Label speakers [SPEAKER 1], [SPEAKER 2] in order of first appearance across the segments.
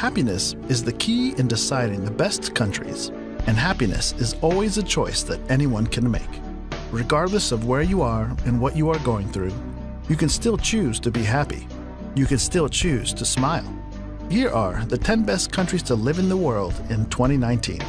[SPEAKER 1] Happiness is the key in deciding the best countries, and happiness is always a choice that anyone can make. Regardless of where you are and what you are going through, you can still choose to be happy. You can still choose to smile. Here are the 10 best countries to live in the world in 2019.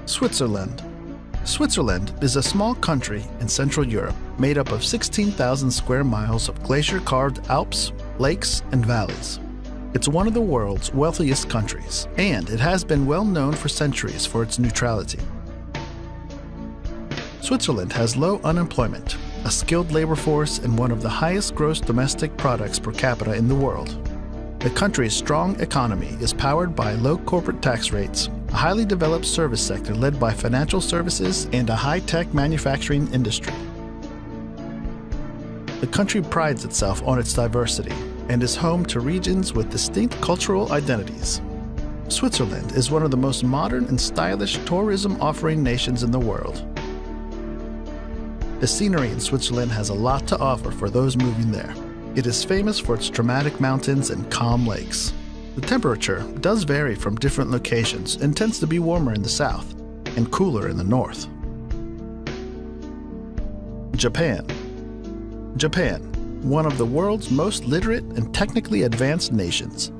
[SPEAKER 1] Switzerland. Switzerland is a small country in Central Europe made up of 16,000 square miles of glacier-carved Alps, lakes, and valleys. It's one of the world's wealthiest countries, and it has been well known for centuries for its neutrality. Switzerland has low unemployment, a skilled labor force, and one of the highest gross domestic products per capita in the world. The country's strong economy is powered by low corporate tax rates, a highly developed service sector led by financial services, and a high-tech manufacturing industry. The country prides itself on its diversity and is home to regions with distinct cultural identities. Switzerland is one of the most modern and stylish tourism-offering nations in the world. The scenery in Switzerland has a lot to offer for those moving there. It is famous for its dramatic mountains and calm lakes. The temperature does vary from different locations and tends to be warmer in the south and cooler in the north. Japan. Japan, one of the world's most literate and technically advanced nations.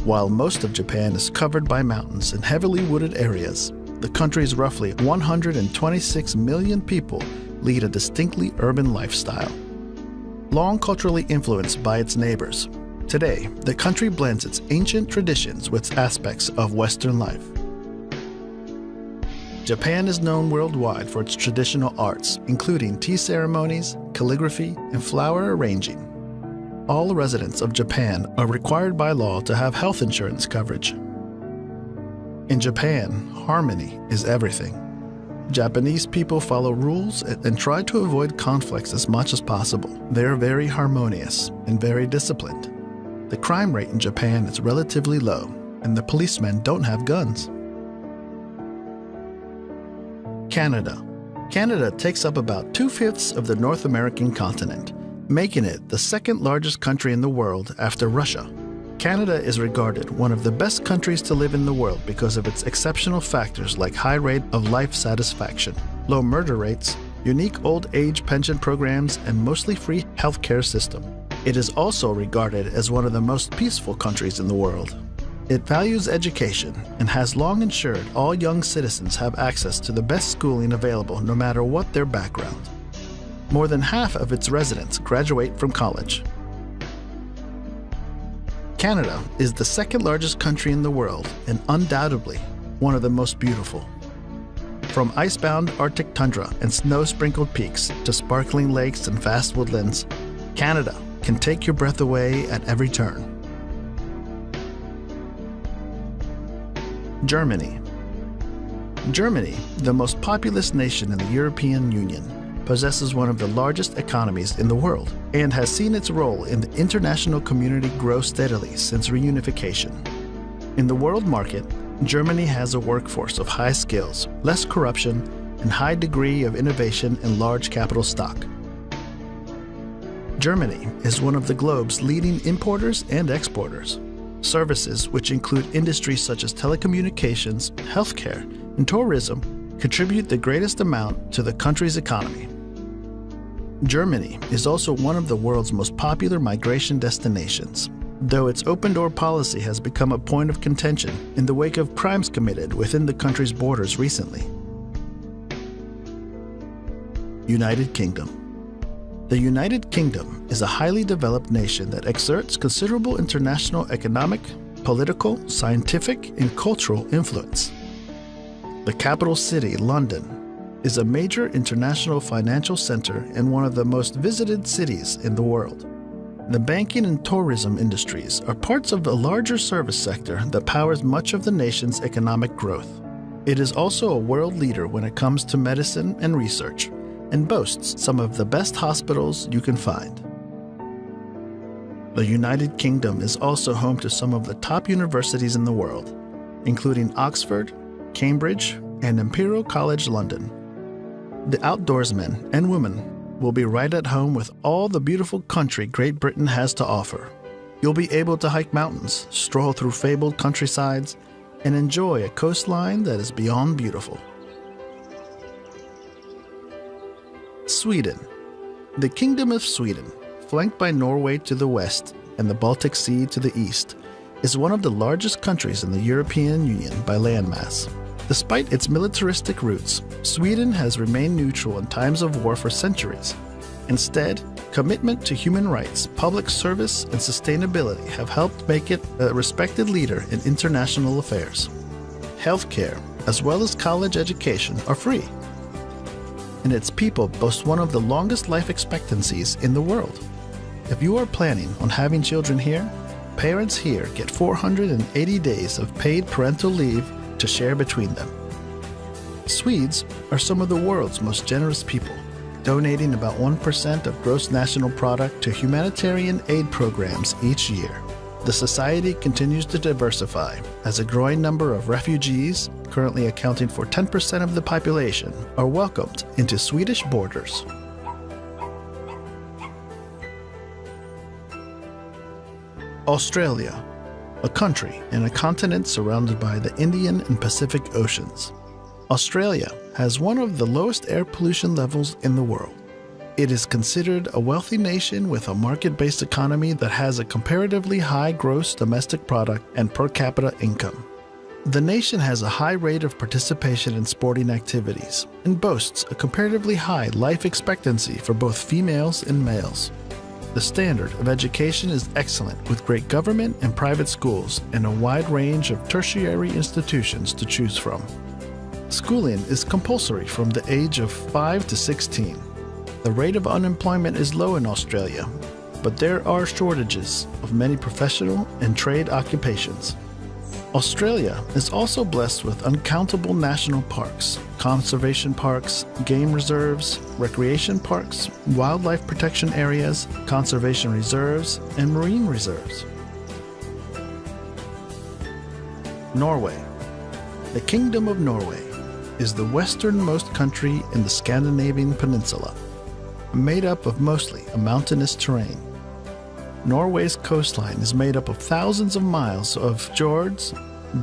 [SPEAKER 1] While most of Japan is covered by mountains and heavily wooded areas, the country's roughly 126 million people lead a distinctly urban lifestyle. Long culturally influenced by its neighbors, today the country blends its ancient traditions with aspects of Western life. Japan is known worldwide for its traditional arts, including tea ceremonies, calligraphy, and flower arranging. All residents of Japan are required by law to have health insurance coverage. In Japan, harmony is everything. Japanese people follow rules and try to avoid conflicts as much as possible. They are very harmonious and very disciplined. The crime rate in Japan is relatively low, and the policemen don't have guns. Canada. Canada takes up about 2/5 of the North American continent, making it the second largest country in the world after Russia. Canada is regarded one of the best countries to live in the world because of its exceptional factors like high rate of life satisfaction, low murder rates, unique old age pension programs, and mostly free healthcare system. It is also regarded as one of the most peaceful countries in the world. It values education and has long ensured all young citizens have access to the best schooling available no matter what their background. More than half of its residents graduate from college. Canada is the second largest country in the world and undoubtedly one of the most beautiful. From icebound Arctic tundra and snow-sprinkled peaks to sparkling lakes and vast woodlands, Canada can take your breath away at every turn. Germany. Germany, the most populous nation in the European Union, possesses one of the largest economies in the world and has seen its role in the international community grow steadily since reunification. In the world market, Germany has a workforce of high skills, less corruption, and high degree of innovation and large capital stock. Germany is one of the globe's leading importers and exporters. Services, which include industries such as telecommunications, healthcare, and tourism, contribute the greatest amount to the country's economy. Germany is also one of the world's most popular migration destinations, though its open-door policy has become a point of contention in the wake of crimes committed within the country's borders recently. United Kingdom. The United Kingdom is a highly developed nation that exerts considerable international economic, political, scientific, and cultural influence. The capital city, London, is a major international financial center and one of the most visited cities in the world. The banking and tourism industries are parts of a larger service sector that powers much of the nation's economic growth. It is also a world leader when it comes to medicine and research, and boasts some of the best hospitals you can find. The United Kingdom is also home to some of the top universities in the world, including Oxford, Cambridge, and Imperial College London. The outdoorsmen and women will be right at home with all the beautiful country Great Britain has to offer. You'll be able to hike mountains, stroll through fabled countrysides, and enjoy a coastline that is beyond beautiful. Sweden. The Kingdom of Sweden, flanked by Norway to the west and the Baltic Sea to the east, is one of the largest countries in the European Union by landmass. Despite its militaristic roots, Sweden has remained neutral in times of war for centuries. Instead, commitment to human rights, public service, and sustainability have helped make it a respected leader in international affairs. Healthcare, as well as college education, are free. And its people boast one of the longest life expectancies in the world. If you are planning on having children here, parents here get 480 days of paid parental leave to share between them. Swedes are some of the world's most generous people, donating about 1% of gross national product to humanitarian aid programs each year. The society continues to diversify as a growing number of refugees, currently accounting for 10% of the population, are welcomed into Swedish borders. Australia, a country and a continent surrounded by the Indian and Pacific Oceans. Australia has one of the lowest air pollution levels in the world. It is considered a wealthy nation with a market-based economy that has a comparatively high gross domestic product and per capita income. The nation has a high rate of participation in sporting activities and boasts a comparatively high life expectancy for both females and males. The standard of education is excellent, with great government and private schools and a wide range of tertiary institutions to choose from. Schooling is compulsory from the age of 5 to 16. The rate of unemployment is low in Australia, but there are shortages of many professional and trade occupations. Australia is also blessed with uncountable national parks, conservation parks, game reserves, recreation parks, wildlife protection areas, conservation reserves, and marine reserves. Norway. The Kingdom of Norway is the westernmost country in the Scandinavian peninsula, made up of mostly a mountainous terrain. Norway's coastline is made up of thousands of miles of fjords,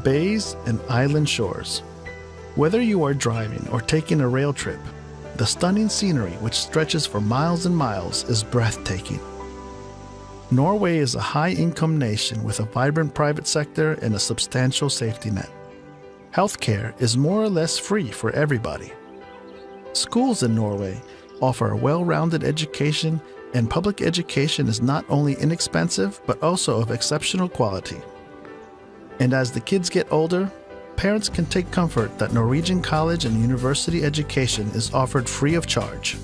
[SPEAKER 1] bays, and island shores. Whether you are driving or taking a rail trip, the stunning scenery which stretches for miles and miles is breathtaking. Norway is a high-income nation with a vibrant private sector and a substantial safety net. Healthcare is more or less free for everybody. Schools in Norway offer a well-rounded education, and public education is not only inexpensive but also of exceptional quality. And as the kids get older, parents can take comfort that Norwegian college and university education is offered free of charge.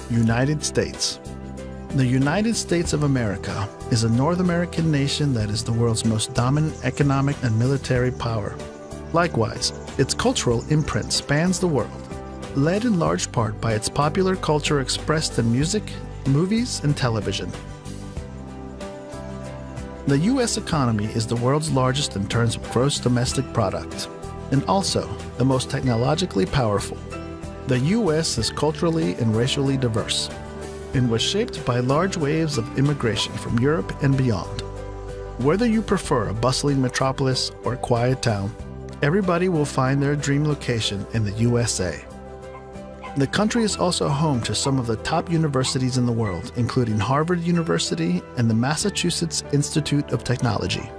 [SPEAKER 1] United States. The United States of America is a North American nation that is the world's most dominant economic and military power. Likewise, its cultural imprint spans the world, led in large part by its popular culture expressed in music, movies, and television. The U.S. economy is the world's largest in terms of gross domestic product, and also the most technologically powerful. The U.S. is culturally and racially diverse, and was shaped by large waves of immigration from Europe and beyond. Whether you prefer a bustling metropolis or a quiet town, everybody will find their dream location in the USA. The country is also home to some of the top universities in the world, including Harvard University and the Massachusetts Institute of Technology.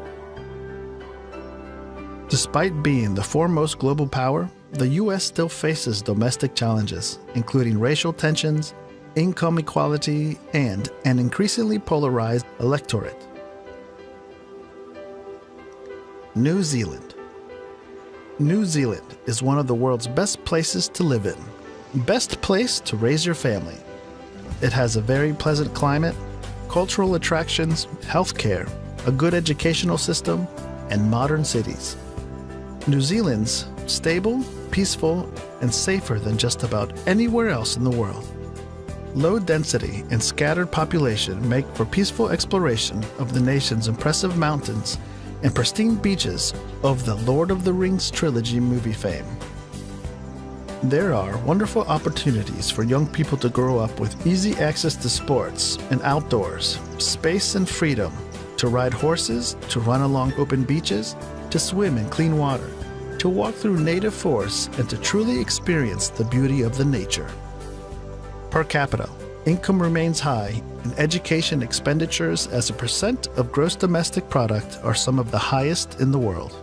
[SPEAKER 1] Despite being the foremost global power, the U.S. still faces domestic challenges, including racial tensions, income equality, and an increasingly polarized electorate. New Zealand. New Zealand is one of the world's best places to live in. Best place to raise your family. It has a very pleasant climate, cultural attractions, healthcare, a good educational system, and modern cities. New Zealand's stable, peaceful, and safer than just about anywhere else in the world. Low density and scattered population make for peaceful exploration of the nation's impressive mountains and pristine beaches of the Lord of the Rings trilogy movie fame. There are wonderful opportunities for young people to grow up with easy access to sports and outdoors, space and freedom, to ride horses, to run along open beaches, to swim in clean water, to walk through native forests, and to truly experience the beauty of the nature. Per capita, income remains high, and education expenditures as a percent of gross domestic product are some of the highest in the world.